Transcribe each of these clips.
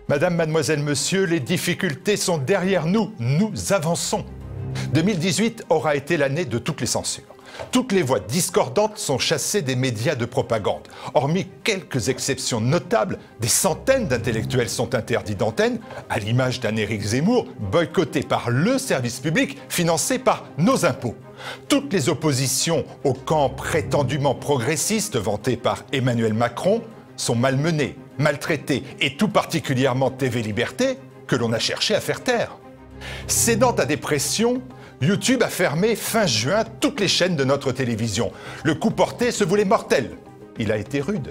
Madame, mademoiselle, monsieur, les difficultés sont derrière nous. Nous avançons. 2018 aura été l'année de toutes les censures. Toutes les voix discordantes sont chassées des médias de propagande. Hormis quelques exceptions notables, des centaines d'intellectuels sont interdits d'antenne, à l'image d'un Éric Zemmour, boycotté par le service public, financé par nos impôts. Toutes les oppositions au camp prétendument progressiste vanté par Emmanuel Macron sont malmenées, maltraitées, et tout particulièrement TV Liberté, que l'on a cherché à faire taire. Cédant à des pressions, YouTube a fermé fin juin toutes les chaînes de notre télévision. Le coup porté se voulait mortel. Il a été rude.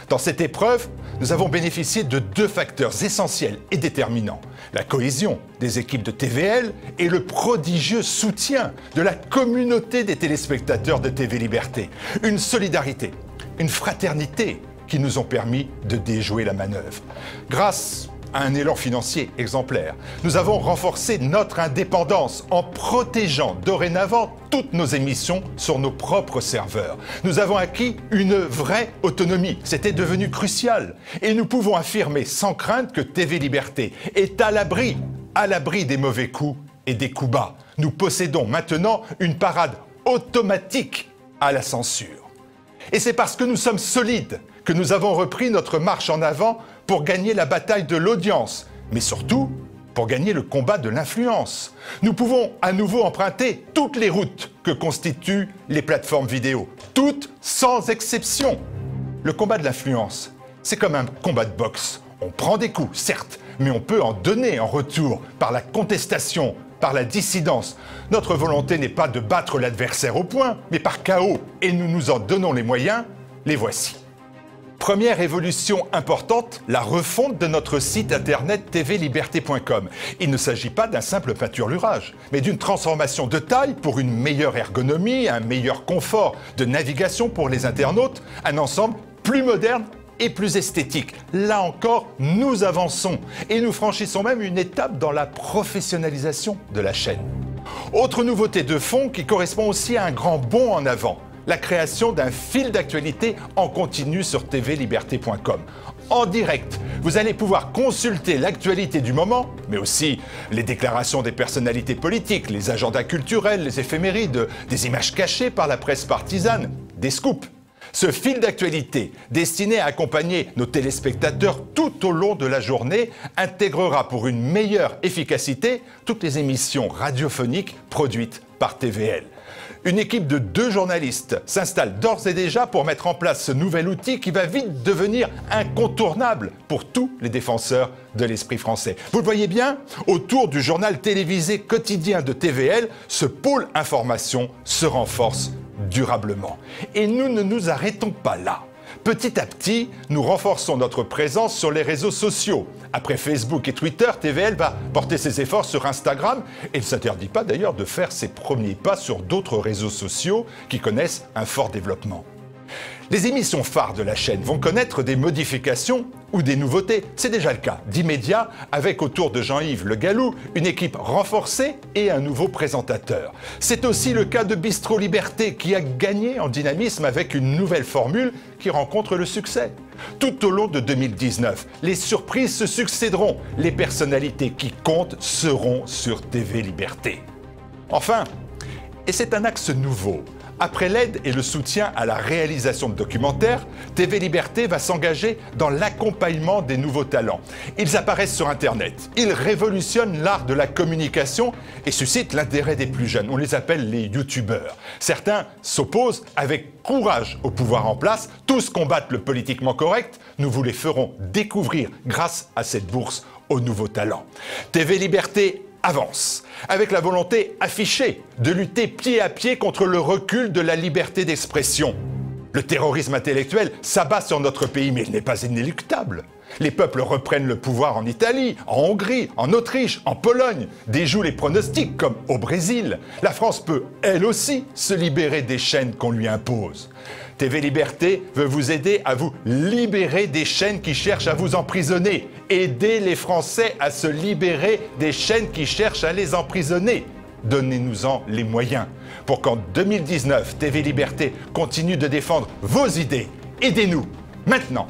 Dans cette épreuve, nous avons bénéficié de deux facteurs essentiels et déterminants. La cohésion des équipes de TVL et le prodigieux soutien de la communauté des téléspectateurs de TV Liberté. Une solidarité, une fraternité qui nous ont permis de déjouer la manœuvre. Grâce à un élan financier exemplaire, nous avons renforcé notre indépendance en protégeant dorénavant toutes nos émissions sur nos propres serveurs. Nous avons acquis une vraie autonomie. C'était devenu crucial. Et nous pouvons affirmer sans crainte que TV Liberté est à l'abri des mauvais coups et des coups bas. Nous possédons maintenant une parade automatique à la censure. Et c'est parce que nous sommes solides que nous avons repris notre marche en avant pour gagner la bataille de l'audience, mais surtout pour gagner le combat de l'influence. Nous pouvons à nouveau emprunter toutes les routes que constituent les plateformes vidéo, toutes sans exception. Le combat de l'influence, c'est comme un combat de boxe. On prend des coups, certes, mais on peut en donner en retour par la contestation, par la dissidence. Notre volonté n'est pas de battre l'adversaire au poing, mais par chaos, et nous nous en donnons les moyens. Les voici. Première évolution importante, la refonte de notre site internet tvliberté.com. Il ne s'agit pas d'un simple peinturlurage, mais d'une transformation de taille pour une meilleure ergonomie, un meilleur confort de navigation pour les internautes, un ensemble plus moderne et plus esthétique. Là encore, nous avançons et nous franchissons même une étape dans la professionnalisation de la chaîne. Autre nouveauté de fond qui correspond aussi à un grand bond en avant, la création d'un fil d'actualité en continu sur tvliberté.com. En direct, vous allez pouvoir consulter l'actualité du moment, mais aussi les déclarations des personnalités politiques, les agendas culturels, les éphémérides, des images cachées par la presse partisane, des scoops. Ce fil d'actualité, destiné à accompagner nos téléspectateurs tout au long de la journée, intégrera pour une meilleure efficacité toutes les émissions radiophoniques produites par TVL. Une équipe de 2 journalistes s'installe d'ores et déjà pour mettre en place ce nouvel outil qui va vite devenir incontournable pour tous les défenseurs de l'esprit français. Vous le voyez bien, autour du journal télévisé quotidien de TVL, ce pôle information se renforce durablement. Et nous ne nous arrêtons pas là. Petit à petit, nous renforçons notre présence sur les réseaux sociaux. Après Facebook et Twitter, TVL va porter ses efforts sur Instagram et ne s'interdit pas d'ailleurs de faire ses premiers pas sur d'autres réseaux sociaux qui connaissent un fort développement. Les émissions phares de la chaîne vont connaître des modifications ou des nouveautés. C'est déjà le cas d'Immédiat avec autour de Jean-Yves Le Gallou une équipe renforcée et un nouveau présentateur. C'est aussi le cas de Bistro Liberté qui a gagné en dynamisme avec une nouvelle formule qui rencontre le succès. Tout au long de 2019, les surprises se succéderont. Les personnalités qui comptent seront sur TV Liberté. Enfin, et c'est un axe nouveau, après l'aide et le soutien à la réalisation de documentaires, TV Liberté va s'engager dans l'accompagnement des nouveaux talents. Ils apparaissent sur Internet, ils révolutionnent l'art de la communication et suscitent l'intérêt des plus jeunes. On les appelle les youtubeurs. Certains s'opposent avec courage au pouvoir en place, tous combattent le politiquement correct. Nous vous les ferons découvrir grâce à cette bourse aux nouveaux talents. TV Liberté avance, avec la volonté affichée de lutter pied à pied contre le recul de la liberté d'expression. Le terrorisme intellectuel s'abat sur notre pays, mais il n'est pas inéluctable. Les peuples reprennent le pouvoir en Italie, en Hongrie, en Autriche, en Pologne, déjouent les pronostics comme au Brésil. La France peut, elle aussi, se libérer des chaînes qu'on lui impose. TV Liberté veut vous aider à vous libérer des chaînes qui cherchent à vous emprisonner. Aidez les Français à se libérer des chaînes qui cherchent à les emprisonner. Donnez-nous-en les moyens pour qu'en 2019, TV Liberté continue de défendre vos idées. Aidez-nous, maintenant.